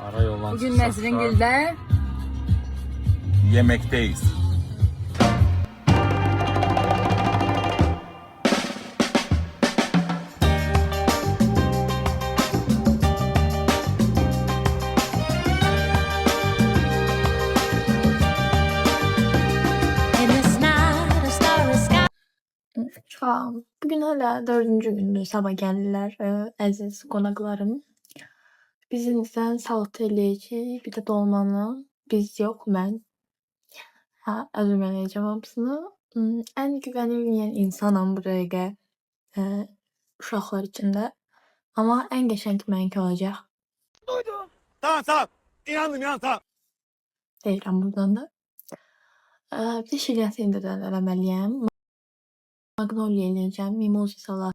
Ara yoldan Bugün çıksak Nezrin da Gül'de yemekteyiz. Tamam. Bugün hala 4. gündür sabah geldiler əziz qonaqlarım. Bizimizdən salata eləyəcək, bir də dolmanı. Biz yox, mən. Özüm eləyəcəm hamısını. Ən güvənilməyən insanam bu dəqiqə uşaqlar içində. Amma ən qəşəng mənimki olacaq. Duydum. Tamam. İnandım tamam. Deyirəm buradan da. Bir də şiryəsini də eləməliyəm. Magnolia eləyəcəm, mimoza salat.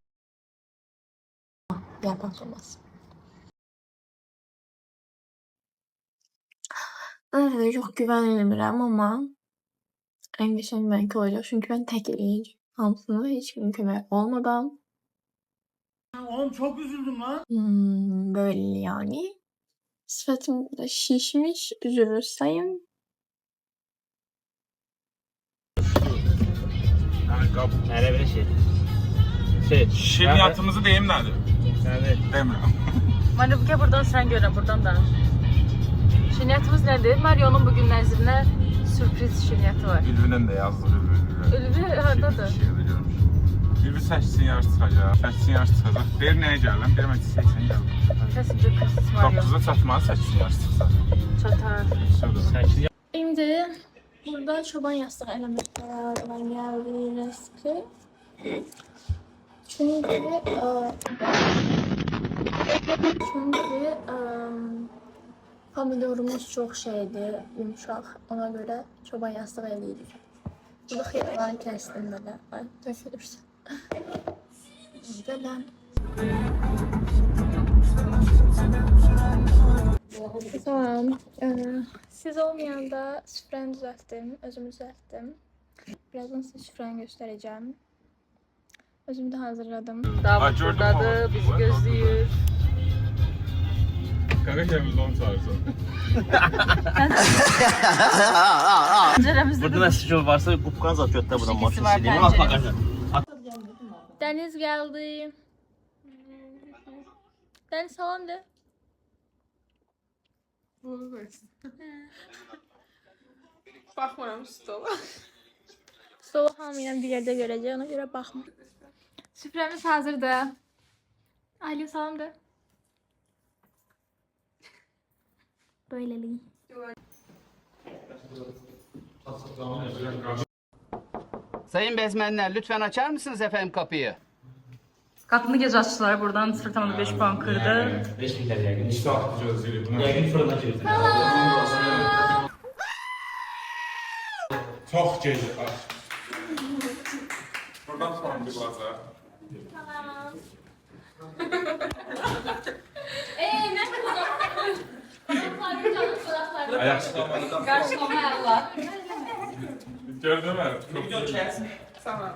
Yarpaq olmaz. Öyle çok güvenilmirəm amma ən qəşəng mənimki olacaq. Çünki mən tək eləyəcəm hamısını heç kimin köməyi olmadan. Oğlum çok üzüldüm lan. Böyle yani. Sifətim da şişmiş, üzülür sayın. Yani kap. Nerede bir şey. Şirniyatımızı deyim nədir? Nerede? Demirəm. Maribke buradan sen göre buradan da. Şirniyatımız nedir? Mario'nun bugün Nezrin'e sürpriz şirniyatı var. Ülvünün də yazdı. Ülvi haradadır? Ülvü səçsin yarış çıxacaq. Səçsin yarış çıxacaq. Deyir nəyə gələm? Deyirəm ki 80 gələm. Kesince kız Mario. 9'da çatmalı səçsin yarış çıxsa. Çatar. Şurada. Şimdi burada çoban yastığı elementler geldi resmi. Çünkü pomidorumuz çok şeydi, yumuşak. Ona göre çoban yastığı eləydik. Burada xiyarları kestim belə. Ay, dökülürsə. Belə. Tamam. Siz olmayanda süfrəni düzəltdim, özüm düzəltdim. Birazdan size süfrəni göstereceğim. Özümü de hazırladım. Davut buradadır, bizi gözlüyor. Kanka kendimiz onu çağırsa. Penceremizde Burada de nasıl şey varsa kupkan atıyor da buradan Şekisi maşın var sileyim. pencere. Bak bakalım. Deniz geldi. Deniz salam de. Baxmıram stola. Stolu hamıyla bir yerde görəcək, ona görə baxma. Süfrəmiz hazırdır. Ailə salam de. Böylelik. Sayın bezmenler lütfen açar mısınız efendim kapıyı? Kapını gece açtılar. Buradan sırtımda 5 puan kırdı. 5 milyar yakın. İşte gözleri buna. Yakın fırına çevirdim. Çok gece aç. Buradan sonra bir baza. Ayak sıkılmadan. Karşılama Allah. Gördün mü? Çok güzel. Tamam.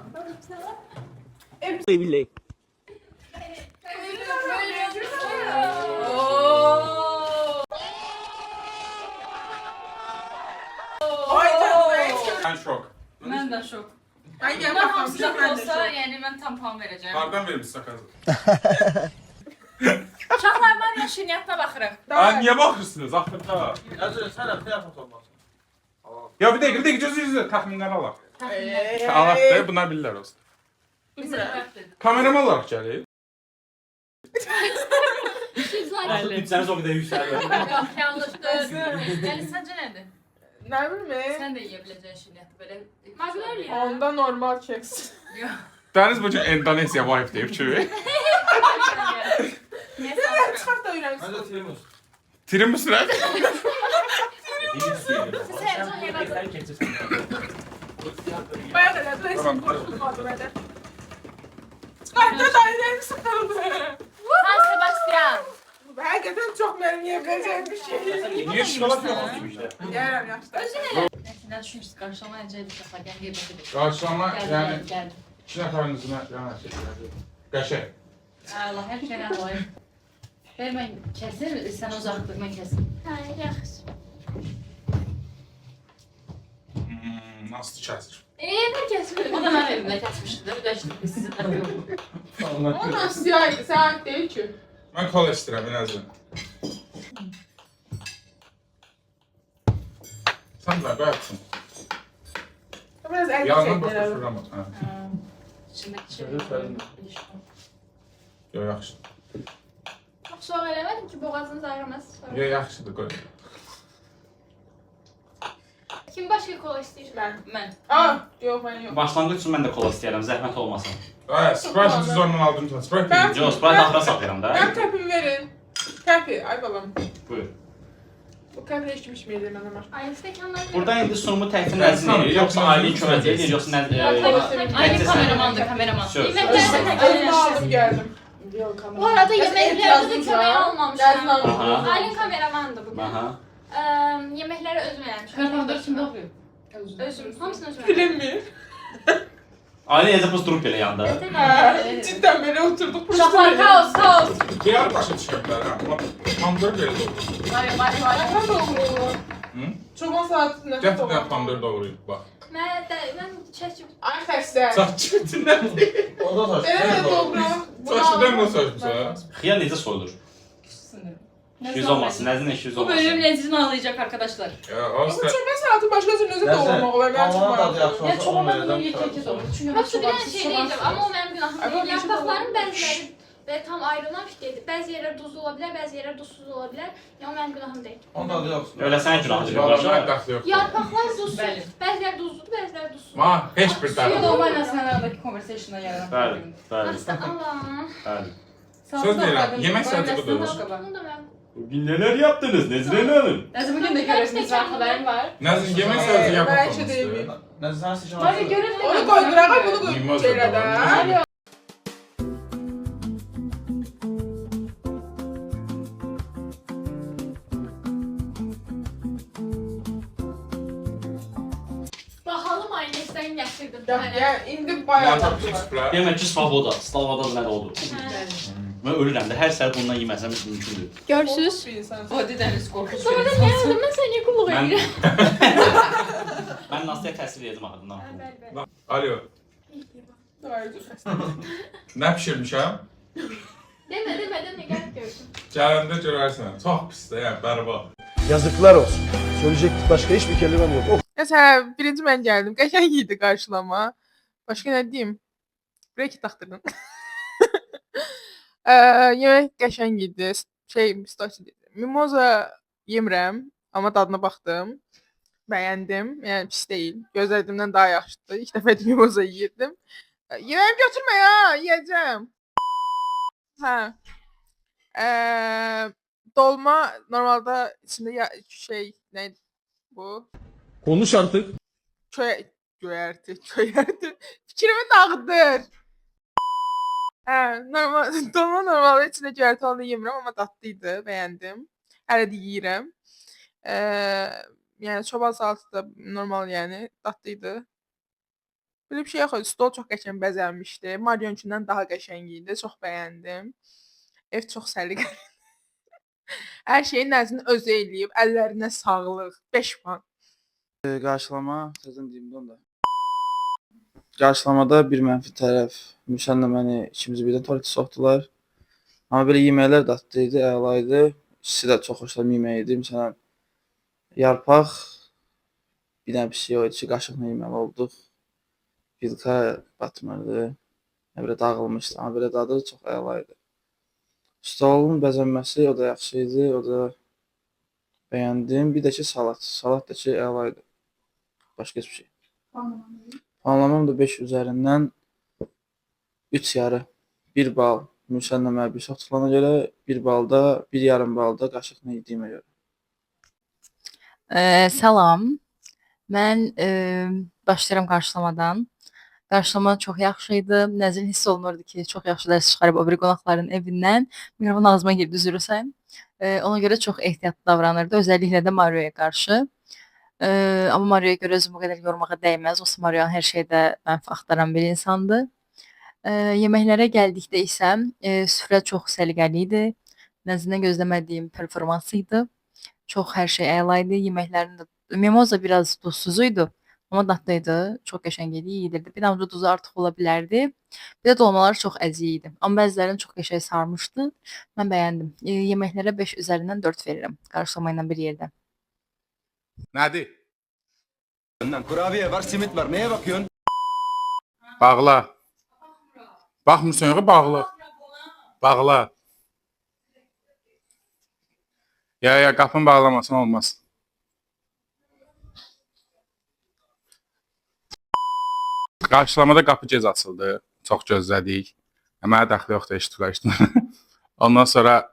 Billahi. Ay canım. Ben şok. Ben de şok. Ay gel Bunlar bakalım. hamsi Çok ben de olsa çok. yani ben tam puan vereceğim. Hardan vermiş sakazı? Uşaqlar var ya şirniyyatına baxırıq. Aa, niye bakırsınız? Axırda. Sen telefon olmaz. Ya bir dakika gözünüzü tahminler alaq. Alaq da bunlar bilirlər olsun. Bizim vaxtdır. Kameraman olarak gəlir. Sen o kadar yükseldi. Yox, yanlışdır. Yəni səncə nədir? Ne bileyim. Sən də yeyə biləcəksən şirniyyatı belə. Magnolia. Onda normal keks. Yox. Deniz bugün Endonezya wife deyib ki. Niyə Ben sən? çok da öğrenmişsin. Hadi oturayım. Tirin mi sıra? Bayağı da ne Tamam. kurtulmadı beni. Çıkarttı dairemi sıkıldı. San Sebastian. Hakikaten çok benim yiyebileceğim bir şey. Niye şokolad yok? Yerim yaşta. Nədən düşünürsünüz? Qarşılama necə edəcək? Gəlin qeybət edək. Karşılama yani Gəl. 2 nəfərin üzünə yana şey. Qəşəng. Allah hər şeyə alayım. Ver mən kəsim, sən uzaqdır, mən kəsim. Hə, yaxşı. Nasıl kəsir? Nə kəsir? O da mənim evimdə kəsmişdi də, ödəşdik biz sizin də yox. O nasıl yaydı? Sen ait değil ki. Mən kola istəyirəm, Nəzrin. Sən də qoyarsın. Biraz el Yanına çektiler. başqa şuram at. Hə. İçindəki şey. Yox, yaxşı. Çox soğuk eləmədim ki, boğazınız ağrımasın sonra. Yox, yaxşıdır, qoy. Kim başqa kola istəyir? Mən. Aa, yok ben yok. Başlanğıc üçün mən də kola istəyirəm, zəhmət olmasın. Ay, Sprite siz ondan aldın mı? Sprite Ben- mi? Yox, Sprite axıra saxlayıram da. Ben tepimi verin. Tepi, ay babam. Buyur. Bu tepi hiç kim içmeyeceğim ben ama. Ayın stəkanları. Burada indi sunumu təkcə Nəzrin edir, yoxsa ailənin kömək edir, yoxsa Aynı kameramandır, kameraman. Söz. Özümü aldım geldim. Bu arada yeməklərdə də kömək almamışam. Dersin aldım. Aha. Aylin kameramandır bugün. Aha. Yeməkləri özüm eləmişəm. Kartanda kimdə oxuyur? Özüm, hamısını özüm eləmişəm. Film mi? Ailə necə pus durup belə yanda. Ha, cidden böyle oturduk. Uşaqlar, kaos, kaos. Diğer başa düşürdülər, ha. Tamdır belə doğru. Ayaklar doğru. Hı? Çoban saatinde Gerçekten tamdır doğruydu, bak. Mən çəkib. Ay xəstə. Saç çirtindən değil. O da saç. Evet doğru. Saçlıdan da saçmışsa. Xiyar necə soyulur? 200 olmasın, Nəzrin 200 Bu bölüm olmasın. Nezrin ağlayacak arkadaşlar. Ya, Bu az da... çoban saati başkasının özü doğurmaq olar. Ben çok Ya çoban bunu yekə olur. Çünki Yoxsa bir dənə şey deyəcəm, amma o mənim günahım Ay, deyil. bu yeşil Yarpaqların olur. bəziləri və tam ayrılmış deyil. Bəzi yerlər duzlu ola bilər, bəzi yerlər duzsuz ola bilər. Ya o mənim günahım deyil. Onda da yoxsun. Öyle sən günahdır. Vallahi dəxli yox. Yarpaqlar duzsuz. Bəli. Bəziləri duzludur, bəziləri duzsuz. Ma, heç bir Suyu dəxli yox. normal sən aradakı conversation'a yaradan. Bəli, bəli, Asta Allah. bəli. Söz deyirəm, yemək saati budur. Bunu da mən. Bugün neler yaptınız Nezrin Hanım? Nəzrin bugün də görürsünüz xəbərim var. Nəzrin, yemək saati Ben yapmamışdı. şey değil. Nəzər sən seçən Hadi görün Onu koy bırak, bunu koy. Mimoza Şeyle da var. de. Bahalım ailəsindən gətirdim. Ya indi Nə bayağı tapdın var. süpürə? Demək ki, Slavoda, Slavoda nə də oldu. Hə. Mən ölürəm də, hər səhər bundan yeməsəm mümkündür. Görürsüz? Bir insan. Body dəniz qorxucu. Sonra da niyə öldüm? Mən sənə qulluq Mən edirəm. mən Nastyaya təsir edəcəm axırdan. Alo, Doğru. nə pişirmişəm? Demə, demə, gəl görsün. Gələndə görərsən. Çox pisdir, yəni, bərbad. Yazıklar olsun. Söyleyecek başka hiçbir kelimem yok. Mesela birinci ben geldim. Geçen giydi karşılama. Başka ne diyeyim? Break taktırdın. Yemek geçen giydi. Şey, story dedi. Mimoza yemirəm. Ama tadına baxdım. Bəyəndim. Yəni pis deyil. Gözlədiyimdən daha yaxşıdır. İlk dəfə mimoza yeyirdim. Yeməğimi götürmə ya, yiyəcəm. Hə. Dolma normalde içinde ya şey ne bu? Konuş artık. Göyerti. Fikrimi dağıdır. Normal, dolma normalde içinde göyerti olanı yemirəm ama tatlıydı, beğendim. Hələ də yeyirəm. Yəni çoban salatı da normal yəni tatlıydı. Böyle bir şey yox idi. Stol çox qəşəng bəzənmişdi. Marion'unkindən daha qəşəng idi. Çox bəyəndim. Ev çox səliqəli. Hər şeyin nəzini özü eləyib. Əllərinə sağlıq. 5 puan. qarşılama, sözüm deyim onda. Qarşılamada bir mənfi tərəf. Müşənlə məni ikimizi birdən tualetə soxdular. Amma belə yeməklər dadlı idi, əla idi. İkisi də çox xoşladığım yemək idi. Məsələn, yarpaq, bir dənə bir şey o idi ki, qaşıqla yeməli olduq. Vilka batmırdı. Belə dağılmışdı, amma belə dadı çox əla idi. Stolun bəzənməsi o da yaxşı idi, o da bəyəndim. Bir də ki, salat. Salat da ki, əla idi. Başqa heç bir şey. Puanlamam da 5 üzərindən 3 yarı. 1 bal Müşənlə mənə bir çox tutulana görə, 1 balda, 1 yarım balda qaşıqla yediyimə görə. Salam. Mən başlayıram qarşılamadan. Qarşılama çox yaxşı idi. Nəzrin hiss olunurdu ki, çox yaxşı dərs çıxarıb o biri qonaqların evindən. Mikrofon ağzıma girdi, üzr istəyirəm. Ona görə çox ehtiyatlı davranırdı, özəlliklə də Marioya qarşı. Amma Marioya görə özümü bu qədər yormağa dəyməz. O Mario hər şeydə mənfi axtaran bir insandır. Yeməklərə gəldikdə isə süfrə çox səliqəli idi. Nəzrindən gözləmədiyim performansı idi. Çox hər şey əla idi. Yeməklərin də mimoza biraz duzsuz idi, amma dadlı idi. Çox qəşəng idi, yedirdi. Bir damcı duzu artıq ola bilərdi. Bir də dolmalar çox əziz idi. Amma bəzilərini çox qəşəng sarmışdı. Mən bəyəndim. Yeməklərə 5 üzərindən 4 verirəm. Qarşılama ilə bir yerdə. Nədir? Kurabiye var, simit var. Neye bakıyorsun? Bağla. Baxmırsan yox, bağla. Bağla. Ya, qapını bağlamasın olmaz. Qarşılamada qapı gec açıldı. Çox gözlədik. Mənə dəxli yoxdur, eşitdim. Ondan sonra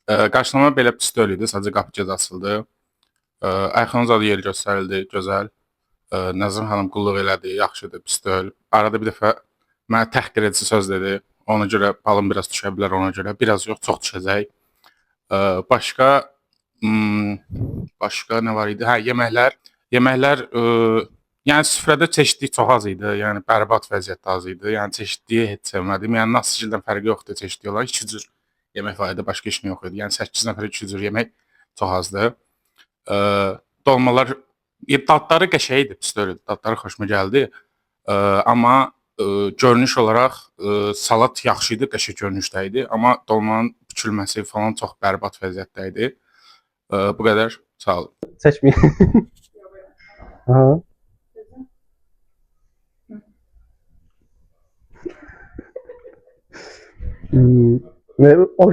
qarşılama belə pis deyil idi, sadəcə qapı gec açıldı. Ayxanın zadı yeri göstərildi, gözəl. Nəzrin xanım qulluq elədi, yaxşıdır, pis deyil. Arada bir dəfə mənə təhqir edici söz dedi. Ona görə balım biraz düşə bilər, ona görə. Biraz yox, çox düşəcək. Başqa nə var idi? Hə, yeməklər. Yeməklər, yəni süfrədə çeşidlik çox az idi. Yəni bərbad vəziyyətdə az idi. Yəni çeşidliyi heç sevmədim. Yəni nasıldan fərqi yoxdur çeşidlik olan. 2 cür yemək var idi, başqa heç nə yox idi. Yəni 8 nəfərə 2 cür yemək çox azdır. Dolmalar, dadları qəşəng idi, pis deyil. Dadları xoşuma gəldi. Amma görünüş olaraq salat yaxşı idi, qəşəng görünüşdə idi. Amma dolmanın bükülməsi falan çox bərbad vəziyyətdə idi. Bu qədər. Sağ olun. Seçmeyin. Aha.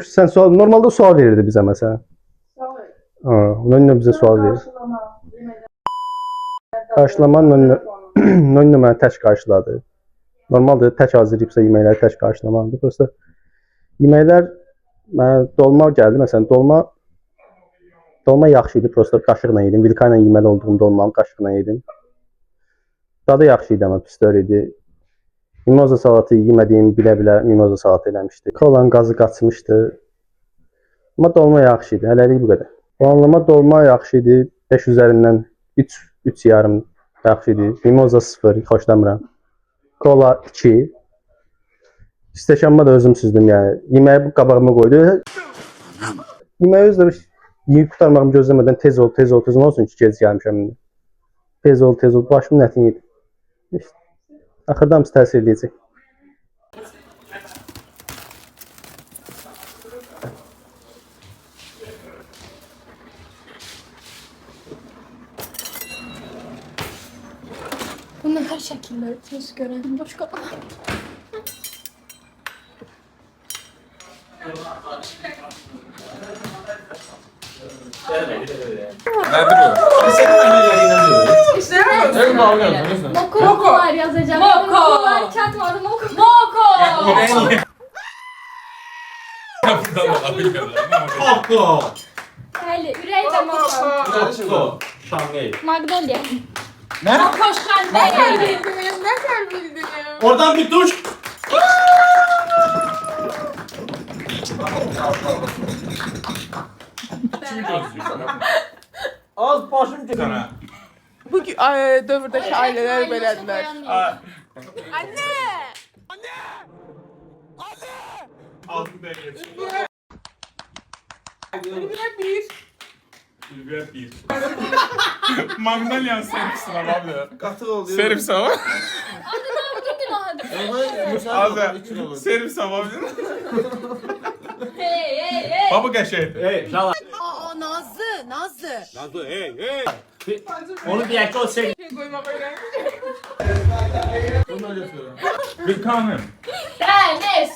Sen normalde sual verirdi bize mesela. Nönne bize sual verir. Karşılama Nönne mənə tək qarşıladı. Normalde tək hazırlayıbsa yeməkləri tək qarşılamalıdır. Prosta yeməklər mənə dolma gəldi. Məsələn, dolma yaxşı idi. Prosta qaşıqla yedim. Vilka ilə yeməli olduğum dolmamı qaşıqla yedim. Dadı yaxşı idi, amma pis deyil idi. Mimoza salatı yemədiyim bilə-bilə mimoza salatı eləmişdi. Kolanın qazı qaçmışdı. Amma dolma yaxşı idi. Hələlik bu qədər. Puanlama dolma yaxşı idi. 5 üzərindən 3 yarım yaxşı idi. Mimoza 0, xoşlamıram. Kola 2. İstəkanıma da özüm süzdüm yəni. Yeməyi bu qabağıma qoydu. Yeməyi özlə yeyib qutarmağımı gözləmədən tez ol olsun ki, gec gəlmişəm. Tez ol. Başımın ətini yedim. İşte. Axırda hamısı təsir edəcək. Bunun hər şəkilləri tez görən başqa. Nədir bu? Mokolar yazacağım. Mokolar çatmadı. Moko. Moko. Bəli, ürək və moko. Moko. Şangay. Magnolia. Ne? Moko şangay. Nereden bildiniz? Oradan bir duş. Az başım sana. Bu dövrdəki ailələr belədilər. Anne! Altı da geç. Bir. Magnolia servis sıra abi. Qatıq oldu. Servis hava. Abi, Servis hava. Hey. Baba qəşəng. Hey, şala. Nazlı, hey. Onu bir yakta o şey. Koymaq öyrənmiş. Bir kanım. Deniz.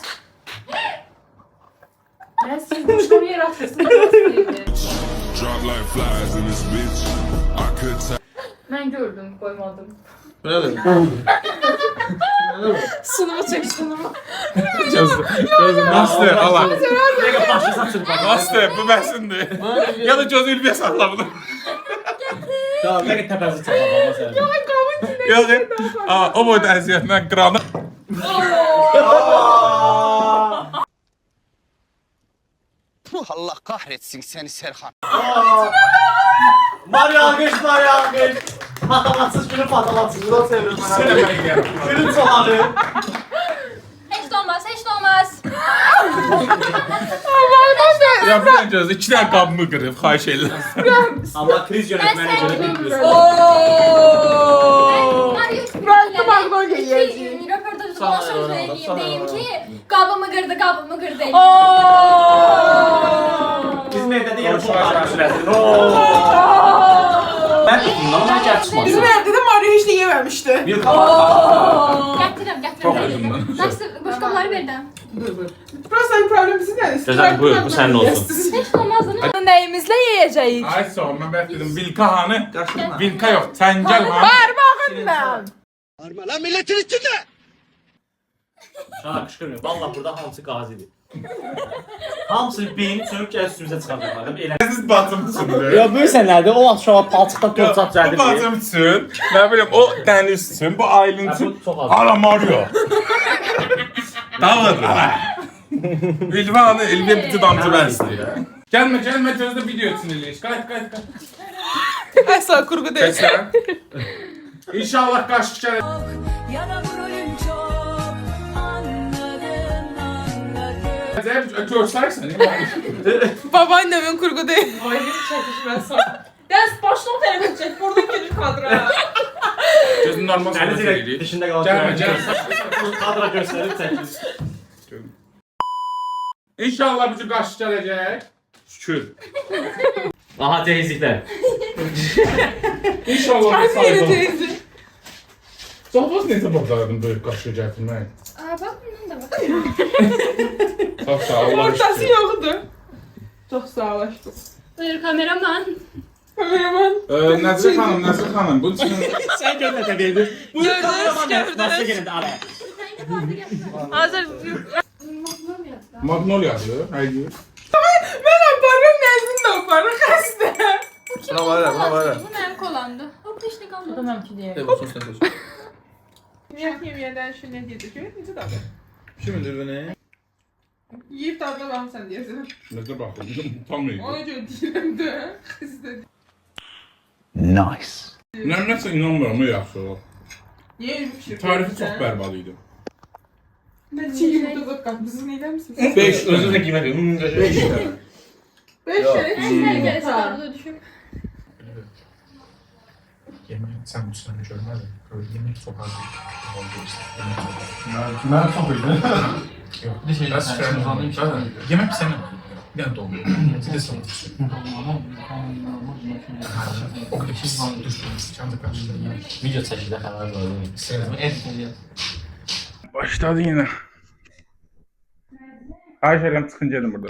Ben siz boşuna bir yer atıyorsunuz. Ben gördüm, koymadım. Sunumu çek, sunumu. Nasıl? Allah. Ne başlı saçını bak. Nasıl? Bu bəsindir. Ya da göz ilbiyə saxla bunu. Tamam, ne tepesi çapalama sen. Yox. O boyda əziyyətlə qranı. Allah kahretsin seni Serhan. Mario alkış. Patamatsız günü patamatsız. Bunu seviyorum ben. Sənə mən gələm. Günün sonları. Heç də olmaz. Ya bir dənə gözlə, 2 dənə qabımı qırıb, xahiş edirəm. Allah kriz yönetmene göre bilmiyorsun. Ben de Magnolia yiyeceğim. Röportajda olan söyleyeyim deyim ki qabımı qırdı, qabımı qırdı. Bizim evde de yarı çok süredir. Ben bundan gerçi çıkmadım. Bizim evde de Mario hiç de yememişti. Bir kapat. Gətirəm. Nasıl başqaları verdim. Burası problem sizin yani. Güzel, buyur, bu senin olsun. Heç olmaz mı? Nəyimizlə yeyəcəyik? Ay sağ ol, mən bəlkə dedim, Vilka hanı? Vilka yox, çəngəl hanı? Ben. Şuna kışkırmıyor. Valla burada hamısı gazidir. Hamısı beyin çönüp gel üstümüze çıkartıyorlar. Değil mi? Siz bacım üçündür. Ya böyle senlerde o aşağı palçıktan torçat Bu verdi. bacım üçün, nə bilim, o dəniz üçün, bu aylin üçün. Bu çok az. Ala Mario. Dağıdır. Elvi hanı, Elviyə biti damcı bəsdir. Gəlmə, gözdə video üçün eləyiş. Qayıt. Əsla kurgu değil. Keçsən. İnşallah qaşıq gəlir. Görsərsən, Babaannemin kurgu değil. Aylin çəkişməz sağ. Dərs başlıq tərəfə çək, buradan gelir kadra. gözün normal Yani sohbet direkt edirik. dışında kalan. Gəlmə. Kadra gösterip çekilir. İnşallah bu qaşıq gələcək. Şükür. Aha teyzikler. İnşallah bu Yeni sayılır. teyze. Zavaz necə bacardım böyük qaşıq gətirmək? Aa bak bundan da bak. Çox sağ ol. Allah Ortası şükür. yoktu. Çok sağ ol aşkım. Buyur kameraman. Kameraman. Nəzir xanım, bu üçün Sen gönle tabii. Bu Gördünüz, kameraman gördünüz. nasıl gelin araya? Hazır. Magnoliyadır, haydi. Ben aparım nezmin de aparım. Kaçtı. Buna var ya, buna var ya. Bu mənim kolandı. Hop işte qaldı. Tamam ki diye. Yemeden şu ne diye düşüyor. Neyse tadı. Kim bilir beni? Yiyip tadına bakım sen diyesin. Necə baxın, tam iyi. Ona göre değilim de. Kız dedi. Nəsə inanmıram, yaxşı o. Niye öyle bir şey? Tarifi çox bərbad idi. Ben çiğ yumurta da katmışsın. Neyden misin? 5 Özür de kime diyorum. 5 lira. 5 Yok. şey. Hər gəlsə qabıda düşüb. Yemək, sən bu sənə görmədin. Yemək çox az idi. Mən çox idi. Yox, bir şey yemək sənə bir dənə doldu. Bir də sən o qədər pis düşdün, kəndə qarşıda. Video çekildi hemen böyle. Başladı yenə. Xahiş edirəm, çıxın gedin burada.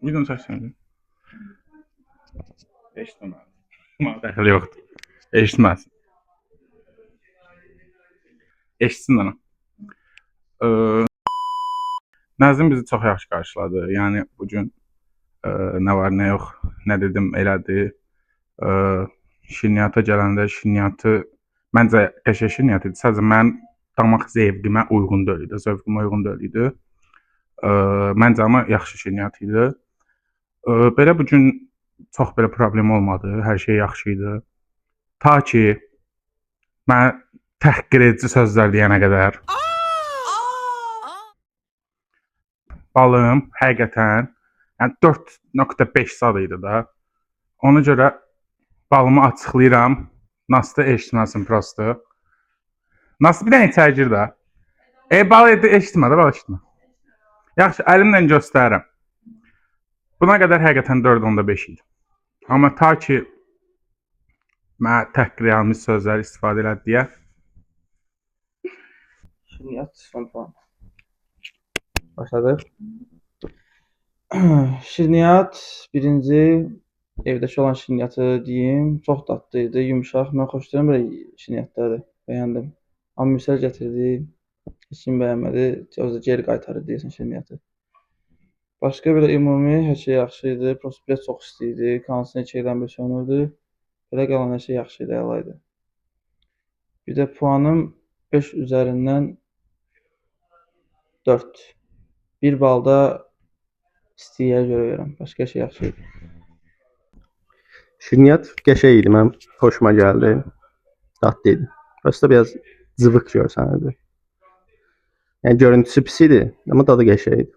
Videonu çəksən. Eşitməməz. Mənə dəxili yoxdur. Eşitməz. Eşitsin ana. Nəzim bizi çox yaxşı qarşıladı. Yəni bugün nə var, nə yox, nə dedim, elədi. Şirniyyata gələndə şirniyyatı məncə qəşəng şirniyyat idi. Sadəcə mənim damaq zevqimə uyğun deyil idi. Zövqümə uyğun deyil idi. Məncə amma yaxşı şirniyyat idi. Belə bugün çox belə problem olmadı. Hər şey yaxşı idi. Ta ki mən təhqir edici sözlər deyənə qədər. Balım həqiqətən yəni 4.5 sad idi da. Ona görə balımı açıqlayıram. Nasıl eşitməsin prosto. Nasıl bir dənə içəri gir də. Bal eşitmə də, bal eşitmə. Yaxşı, əlimlə göstərirəm. Buna qədər həqiqətən 4.5 idi. Amma ta ki mən təhqir edilmiş sözlər istifadə elədi deyə. Şirniyyat son puan. Başladıq. Şirniyyat birinci evdəki olan şirniyyatı deyim. Çox dadlı idi, yumşaq. Mən xoşlayıram belə şirniyyatları. Bəyəndim. Amma misal gətirdi. Heç kim bəyənmədi. Özü geri qaytarır deyəsən şirniyyatı. Başqa belə ümumi hər şey yaxşı idi. Prosto bilet çox isti idi. Kansine çeyrən bir sönürdü. Belə qalan hər şey yaxşı idi, əla idi. Bir də puanım 5 üzərindən 4. Bir balda istiyə görə verirəm. Başqa şey yaxşı idi. Şirniyyat qəşəng idi, mənim xoşuma gəldi. Dadlı idi. Prosta biraz cıvıq görsənirdi. Yəni görüntüsü pis idi, amma dadı qəşəng idi.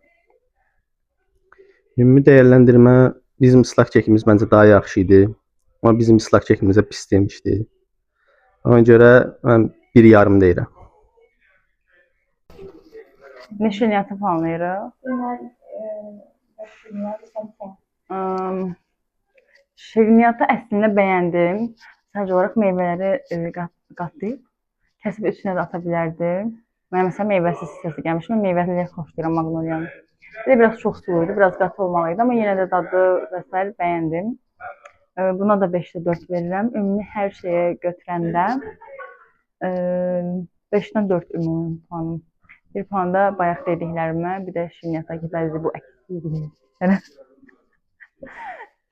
Ümumi dəyərləndirmə bizim ıslaq kekimiz məncə daha yaxşı idi. Amma bizim ıslaq kekimizə pis demişdi. Ona görə mən 1,5 deyirəm. Ne şirniyyatı planlayırıq? Şirniyyatı əslində bəyəndim. Sadəcə olaraq meyvələri qatlayıb, kəsib içinə də ata bilərdim. Mənə məsələn meyvəsiz hissəsi gəlmiş. Mən meyvəli xoşlayıram maqnoliyanı. Bir də biraz çox sulu idi, biraz qatı olmalıydı, amma yenə də dadı və s. bəyəndim. Buna da 5-də 4 verirəm. Ümumi hər şeyə götürəndə 5-dən 4 ümumi puanım. Bir puan da bayaq dediklərimə, bir də şirniyyata ki, bəzi bu əksizliyi. Yəni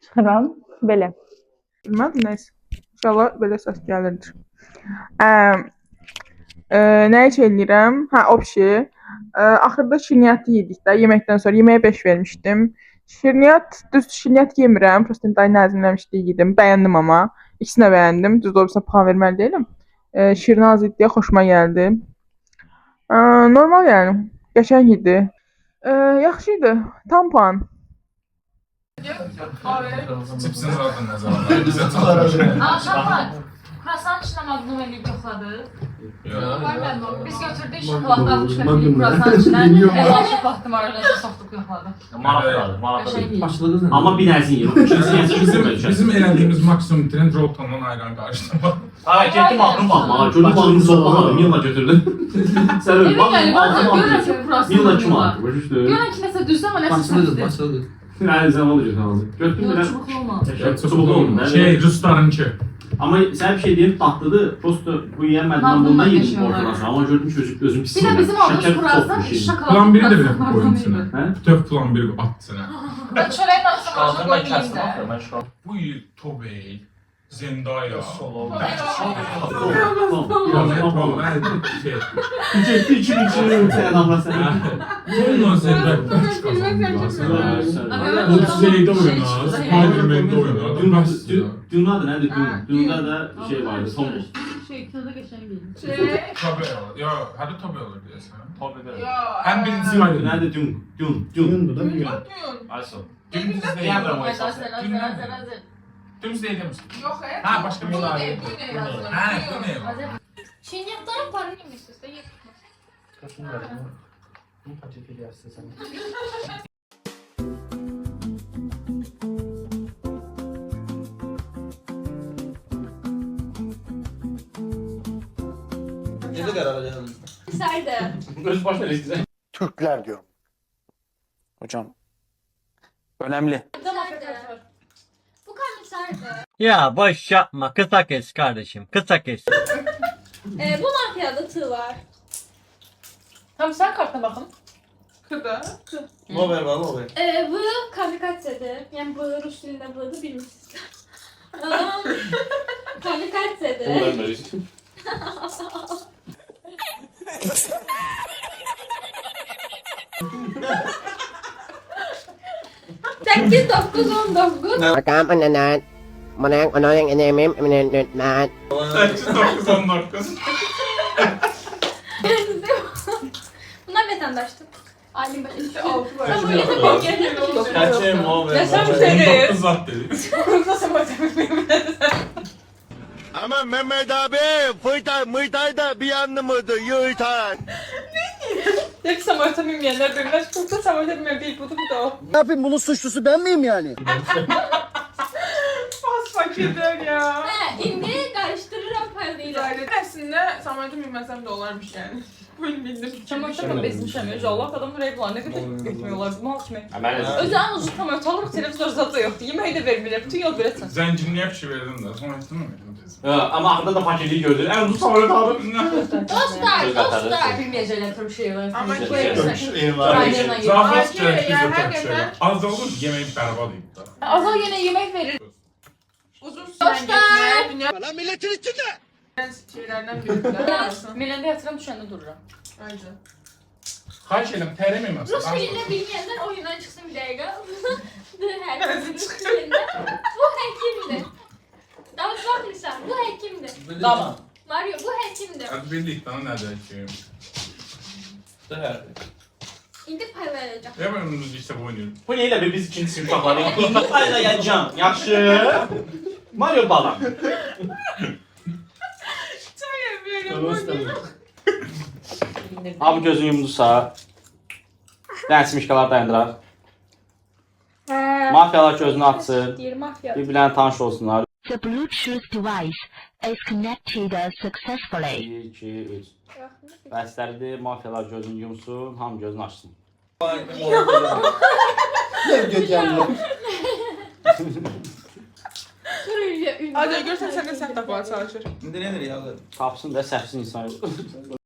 çıxıram belə. Bilmədim, nəysə. İnşallah belə səs gəlirdir. Nə iş eləyirəm? Opşi. Axırda şirniyyatı yedik də, yeməkdən sonra. Yeməyə 5 vermişdim. Düz şirniyyat yemirəm. Prosta dayı nəzimləmişdi, yedim. Bəyəndim amma. İkisini də bəyəndim. Düz olursa puan verməli deyiləm. Şirin az idi deyə xoşuma gəldi. Normal yəni. Qəşəng idi. Yaxşı idi. Tam puan. Tipsiniz adın nə zaman? Bizə çatır. Şafak, kurasan içinə maqnum eləyib yoxladıq. Biz götürdük şokoladlı almış götürdük kurasan içinə. Elvan şokoladlı maraqlarını soxduq yoxladıq. Maraqlıdır. Amma bir nəzin yox. Bizim elədiyimiz maksimum trend Roltondan ayran qarşılama. Ha, getdim mağrum baxma. Gördüm mağrum soxlamadım. Milla götürdü. Sən öyle Görən ki kurasan Milla kim aldı? Görən ki nəsə düzsə amma nəsə səsdir. Aynı zamanda götürdüm. Götürdüm biraz. Çubuklu olmadı. Çubuklu olmadı. Ruslarınki. Ama sen bir şey diyeyim tatlıdı. Prosto bu yiyemedi. Ben bundan yedim ortadan. Ama gördüm ki özüm pis. Bir de bizim aldığımız kurasan şokoladlı. Plan biri de bir koyun içine. Bütün plan biri at içine. Ben çöreğin arasına koyayım da. Bu Tobey, Zendaya. Ciddi için sen adamla sen. Bundan Zendaya kaç kazandı? Bu şeyde oynadı, Spider-Man'de oynadı. Dün'ün adı neydi? Dün'de de şey vardı, Tom. Kağıda geçen değil. Tobey olur. Ya, hadi Tobey olur diyorsun. Tobey'de. Hem birinci var. Nerede Dün? Dün. Ayso. Dün dizide yemem o esas. Dün dizide yemişsin. Yok ya. Ha, başka bir şey var. Ha, bu ne? Şirniyyatların parını yemişsiniz. Kaçın ver bunu. Bu paçeti yersin sen. Necə qərara gəldin? Serdar. Öz başına güzel. Türkler diyorum. Hocam. Önemli. Bu karnım Serdar. Ya boş yapma. Kısa kes kardeşim. Kısa kes. Bu mafyada tığ var. Tamam sen kartına bakın. Kıda. No ver bana, no ver. Bu kamikatse'dir. Yani bu Rus dilinde bu adı bilmişsiniz. Kamikatse'dir. 8-9-19. Makam ananan. Manang ano yung inemim. Iminunod. 8-9-19. Bunlar vatandaştı. Alim başında. 6 var. Sen bu yine bak yerine bakıyorsun. Kaçayım no ver. Yaşam seni. 19 at dedik. Nasıl bakabilirim? Ama Mehmet abi mıytayda bir yanlı mıydı yığıtan? Hep Samart'a bilmeyenler dönmez. Çok da Samart'a bilmeyen değil. Bu da o. Ne yapayım bunun suçlusu ben miyim yani? Az fakirler ya. İndi karıştırırım parayla. Aslında Samart'a bilmesem de olarmış yani. Böyle bildim. Çamaşır bezmişəm. Allah adamın reyvlan ne kadar getmiyorlar. Mal kimi. Hemen Özel uzun tamam alırıq televizor zaten yoxdur. Yeməyi də vermirlər. Bütün yol beləsən. Zenginliğe bir şey verdin de. Sonra ettin mi? ama arkada da fakirliği gördün. En uzun samarı abi. Dostlar. Bilməyəcəklər bir şey var. Ama Bu ki- evdə. Zafiyet Acı ya, gerekli her zaten gelen- şey. Az da olur yemeği berbat edip de. Azal yenə yemək verir. Uzun süren geçmeye dünya Lan milletin içinde! şeylerden biri. Melendə yatıram düşəndə dururam. Aynen. Kaç elim teremeyim aslında. Rus dilini bilmeyenler oyundan çıksın bir dakika. Herkesin Rus dilinde. Bu hekimdi. Daha bak Nisan, bu hekimdi. Tamam. Mario, bu hekimdi. Hadi birlikte ne der ki? İndi pay verəcəm. Ya ben onu hesap oynuyorum. Bu nə elə bir biz ikinci sinif uşaqlarıyıq. İndi paylayacağım. Yaxşı. Mario balam. Abi gözünü yumdusa, dənsi mişkalar dayandırar. Mafyalar gözünü açsın. Deyir mafya. Bir-birlərini tanış olsunlar. The Bluetooth device is connected successfully. 1, 2, 3. Bəslərdir, mafiyalar gözünü yumsun, hamı gözünü açsın. Hadi görsən sən də sən tapmağa çalışır. İndi nə edir ya? Tapsın da səhvsiz insan yox.